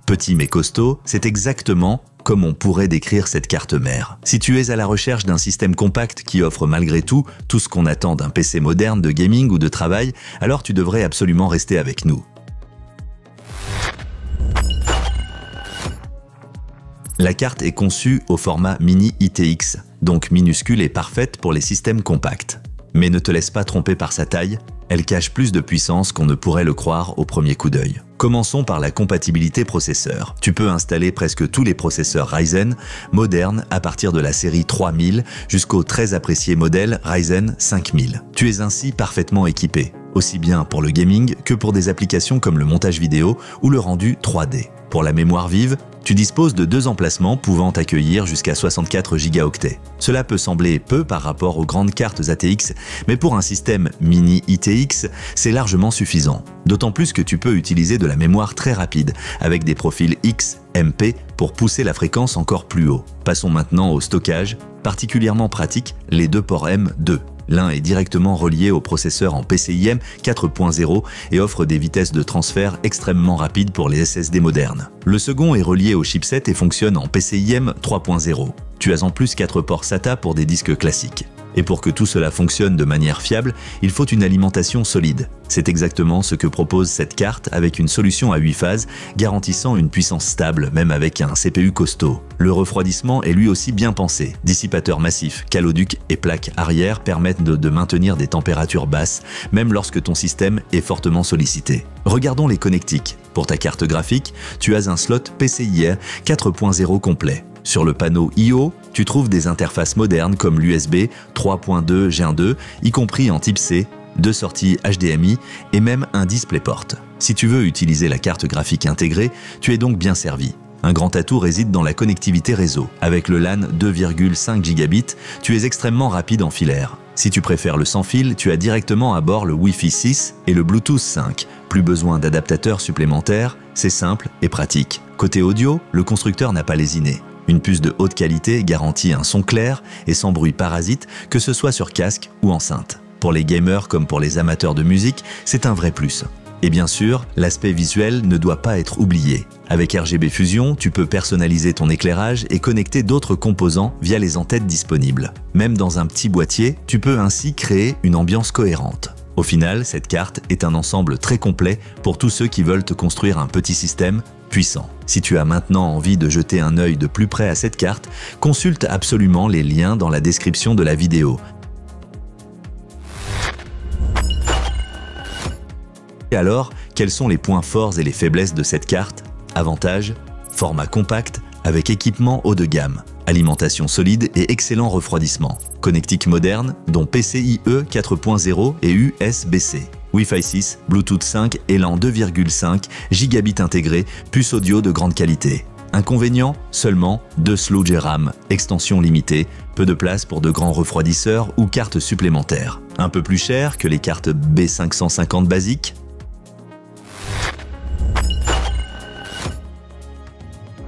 Petit mais costaud, c'est exactement comme on pourrait décrire cette carte mère. Si tu es à la recherche d'un système compact qui offre malgré tout ce qu'on attend d'un PC moderne de gaming ou de travail, alors tu devrais absolument rester avec nous. La carte est conçue au format mini ITX, donc minuscule et parfaite pour les systèmes compacts. Mais ne te laisse pas tromper par sa taille, elle cache plus de puissance qu'on ne pourrait le croire au premier coup d'œil. Commençons par la compatibilité processeur. Tu peux installer presque tous les processeurs Ryzen modernes à partir de la série 3000 jusqu'au très apprécié modèle Ryzen 5000. Tu es ainsi parfaitement équipé, aussi bien pour le gaming que pour des applications comme le montage vidéo ou le rendu 3D. Pour la mémoire vive, tu disposes de 2 emplacements pouvant accueillir jusqu'à 64 Go. Cela peut sembler peu par rapport aux grandes cartes ATX, mais pour un système mini ITX, c'est largement suffisant. D'autant plus que tu peux utiliser de la mémoire très rapide, avec des profils XMP pour pousser la fréquence encore plus haut. Passons maintenant au stockage, particulièrement pratique, les 2 ports M2. L'un est directement relié au processeur en PCIe 4.0 et offre des vitesses de transfert extrêmement rapides pour les SSD modernes. Le second est relié au chipset et fonctionne en PCIe 3.0. Tu as en plus 4 ports SATA pour des disques classiques. Et pour que tout cela fonctionne de manière fiable, il faut une alimentation solide. C'est exactement ce que propose cette carte avec une solution à 8 phases garantissant une puissance stable même avec un CPU costaud. Le refroidissement est lui aussi bien pensé. Dissipateur massif, caloduc et plaque arrière permettent de maintenir des températures basses même lorsque ton système est fortement sollicité. Regardons les connectiques. Pour ta carte graphique, tu as un slot PCIe 4.0 complet. Sur le panneau I/O, tu trouves des interfaces modernes comme l'USB 3.2 Gen 2, y compris en type C, 2 sorties HDMI et même un DisplayPort. Si tu veux utiliser la carte graphique intégrée, tu es donc bien servi. Un grand atout réside dans la connectivité réseau. Avec le LAN 2,5 Gigabits, tu es extrêmement rapide en filaire. Si tu préfères le sans fil, tu as directement à bord le Wi-Fi 6 et le Bluetooth 5. Plus besoin d'adaptateurs supplémentaires, c'est simple et pratique. Côté audio, le constructeur n'a pas lésiné. Une puce de haute qualité garantit un son clair et sans bruit parasite, que ce soit sur casque ou enceinte. Pour les gamers comme pour les amateurs de musique, c'est un vrai plus. Et bien sûr, l'aspect visuel ne doit pas être oublié. Avec RGB Fusion, tu peux personnaliser ton éclairage et connecter d'autres composants via les entêtes disponibles. Même dans un petit boîtier, tu peux ainsi créer une ambiance cohérente. Au final, cette carte est un ensemble très complet pour tous ceux qui veulent te construire un petit système puissant. Si tu as maintenant envie de jeter un œil de plus près à cette carte, consulte absolument les liens dans la description de la vidéo. Et alors, quels sont les points forts et les faiblesses de cette carte? Avantages: format compact avec équipement haut de gamme, alimentation solide et excellent refroidissement, connectique moderne dont PCIe 4.0 et USB-C, Wi-Fi 6, Bluetooth 5 et LAN 2,5 Gigabit intégré, puce audio de grande qualité. Inconvénient, seulement 2 slots RAM, extension limitée, peu de place pour de grands refroidisseurs ou cartes supplémentaires. Un peu plus cher que les cartes B550 basiques.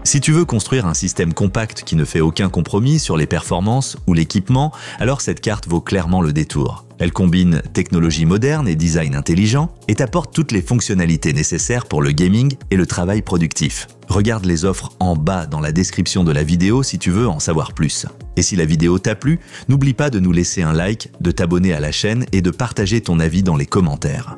Si tu veux construire un système compact qui ne fait aucun compromis sur les performances ou l'équipement, alors cette carte vaut clairement le détour. Elle combine technologie moderne et design intelligent et t'apporte toutes les fonctionnalités nécessaires pour le gaming et le travail productif. Regarde les offres en bas dans la description de la vidéo si tu veux en savoir plus. Et si la vidéo t'a plu, n'oublie pas de nous laisser un like, de t'abonner à la chaîne et de partager ton avis dans les commentaires.